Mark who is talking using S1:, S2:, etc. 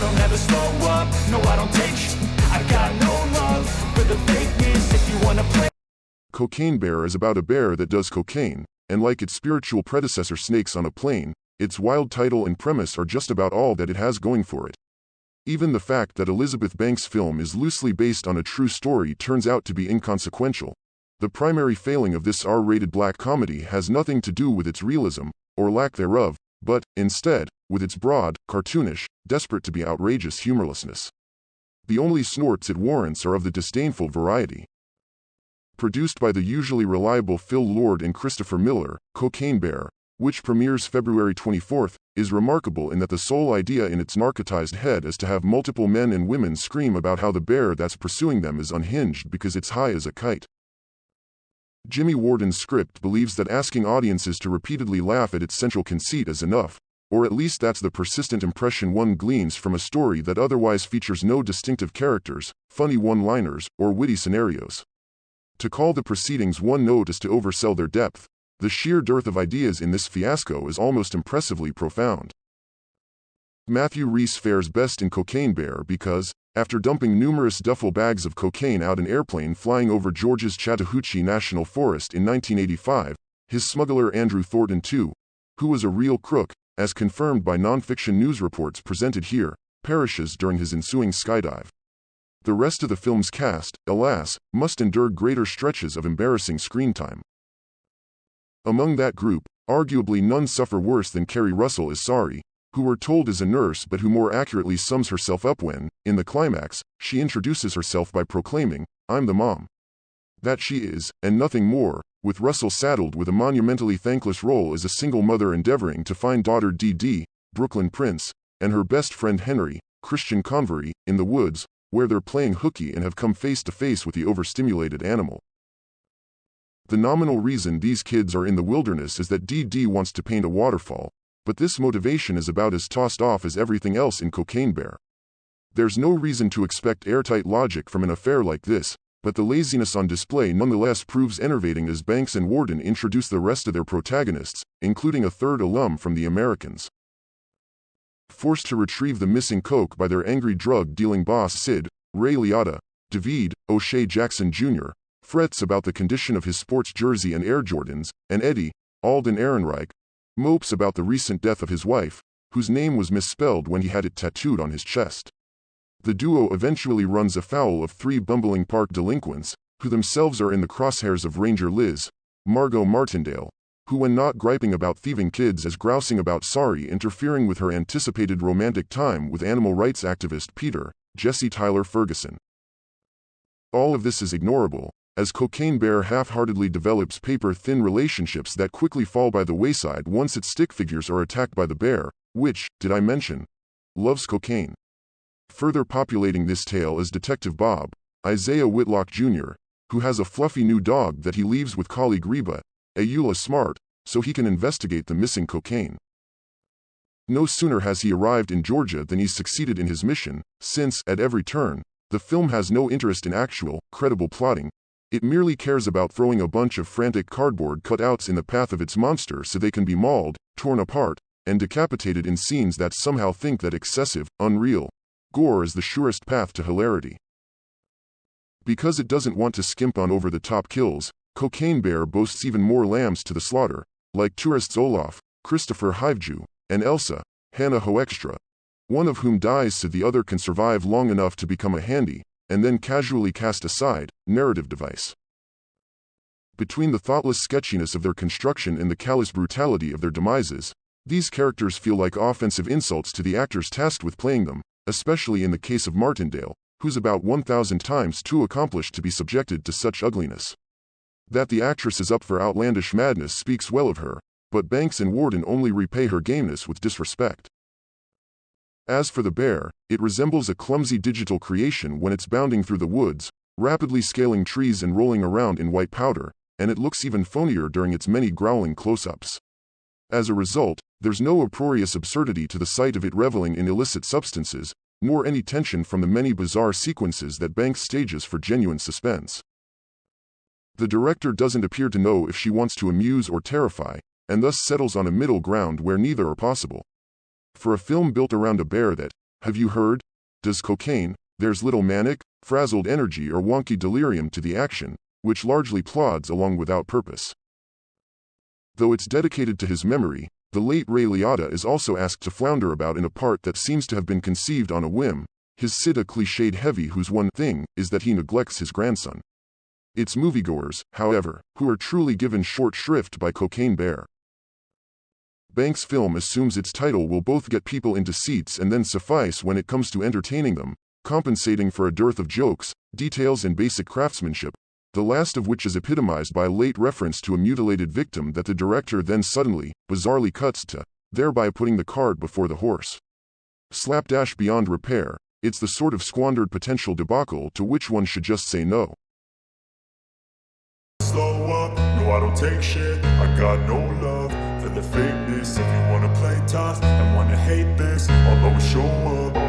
S1: don't ever slow up, no I don't take I got no love for the fakeness. If you wanna play
S2: Cocaine Bear is about a bear that does cocaine, and like its spiritual predecessor Snakes on a Plane, its wild title and premise are just about all that it has going for it. Even the fact that Elizabeth Banks' film is loosely based on a true story turns out to be inconsequential. The primary failing of this R-rated black comedy has nothing to do with its realism, or lack thereof, but, instead, with its broad, cartoonish, desperate to be outrageous humorlessness. The only snorts it warrants are of the disdainful variety. Produced by the usually reliable Phil Lord and Christopher Miller, Cocaine Bear, which premieres February 24th, is remarkable in that the sole idea in its narcotized head is to have multiple men and women scream about how the bear that's pursuing them is unhinged because it's high as a kite. Jimmy Warden's script believes that asking audiences to repeatedly laugh at its central conceit is enough, or at least that's the persistent impression one gleans from a story that otherwise features no distinctive characters, funny one-liners, or witty scenarios. To call the proceedings one note is to oversell their depth. The sheer dearth of ideas in this fiasco is almost impressively profound. Matthew Rhys fares best in Cocaine Bear because, after dumping numerous duffel bags of cocaine out an airplane flying over Georgia's Chattahoochee National Forest in 1985, his smuggler Andrew Thornton II, who was a real crook, as confirmed by non-fiction news reports presented here, perishes during his ensuing skydive. The rest of the film's cast, alas, must endure greater stretches of embarrassing screen time. Among that group, arguably none suffer worse than Kerry Russell as Sorry, who we're told is a nurse but who more accurately sums herself up when, in the climax, she introduces herself by proclaiming, "I'm the mom." That she is, and nothing more, with Russell saddled with a monumentally thankless role as a single mother endeavoring to find daughter Dee, Brooklyn Prince, and her best friend Henry, Christian Convery, in the woods, where they're playing hooky and have come face to face with the overstimulated animal. The nominal reason these kids are in the wilderness is that Dee wants to paint a waterfall, but this motivation is about as tossed off as everything else in Cocaine Bear. There's no reason to expect airtight logic from an affair like this, but the laziness on display nonetheless proves enervating as Banks and Warden introduce the rest of their protagonists, including a third alum from The Americans. Forced to retrieve the missing coke by their angry drug-dealing boss Sid, Ray Liotta, David O'Shea Jackson Jr., frets about the condition of his sports jersey and Air Jordans, and Eddie, Alden Ehrenreich, mopes about the recent death of his wife, whose name was misspelled when he had it tattooed on his chest. The duo eventually runs afoul of three bumbling park delinquents, who themselves are in the crosshairs of Ranger Liz, Margot Martindale, who when not griping about thieving kids is grousing about Sorry interfering with her anticipated romantic time with animal rights activist Peter, Jesse Tyler Ferguson. All of this is ignorable, as Cocaine Bear half-heartedly develops paper-thin relationships that quickly fall by the wayside once its stick figures are attacked by the bear, which, did I mention, loves cocaine. Further populating this tale is Detective Bob, Isaiah Whitlock Jr., who has a fluffy new dog that he leaves with colleague Reba, Ayula Smart, so he can investigate the missing cocaine. No sooner has he arrived in Georgia than he's succeeded in his mission, since, at every turn, the film has no interest in actual, credible plotting. It merely cares about throwing a bunch of frantic cardboard cutouts in the path of its monster so they can be mauled, torn apart, and decapitated in scenes that somehow think that excessive, unreal gore is the surest path to hilarity. Because it doesn't want to skimp on over-the-top kills, Cocaine Bear boasts even more lambs to the slaughter, like tourists Olaf, Christopher Hiveju, and Elsa, Hannah Hoekstra, one of whom dies so the other can survive long enough to become a handy, and then casually cast aside, narrative device. Between the thoughtless sketchiness of their construction and the callous brutality of their demises, these characters feel like offensive insults to the actors tasked with playing them, especially in the case of Martindale, who's about 1,000 times too accomplished to be subjected to such ugliness. That the actress is up for outlandish madness speaks well of her, but Banks and Warden only repay her gameness with disrespect. As for the bear, it resembles a clumsy digital creation when it's bounding through the woods, rapidly scaling trees and rolling around in white powder, and it looks even phonier during its many growling close-ups. As a result, there's no uproarious absurdity to the sight of it reveling in illicit substances, nor any tension from the many bizarre sequences that Banks stages for genuine suspense. The director doesn't appear to know if she wants to amuse or terrify, and thus settles on a middle ground where neither are possible. For a film built around a bear that, Have you heard? Does cocaine? There's little manic, frazzled energy or wonky delirium to the action, which largely plods along without purpose. Though it's dedicated to his memory, the late Ray Liotta is also asked to flounder about in a part that seems to have been conceived on a whim, his Sid a cliched heavy whose one thing is that he neglects his grandson. It's moviegoers, however, who are truly given short shrift by Cocaine Bear. Banks' film assumes its title will both get people into seats and then suffice when it comes to entertaining them, compensating for a dearth of jokes, details and basic craftsmanship, the last of which is epitomized by a late reference to a mutilated victim that the director then suddenly, bizarrely cuts to, thereby putting the cart before the horse. Slapdash beyond repair, it's the sort of squandered potential debacle to which one should just say no.
S1: Slow up, no I don't take shit, I got no love for the fakeness. If you wanna play tough and wanna hate this, I'll always show up.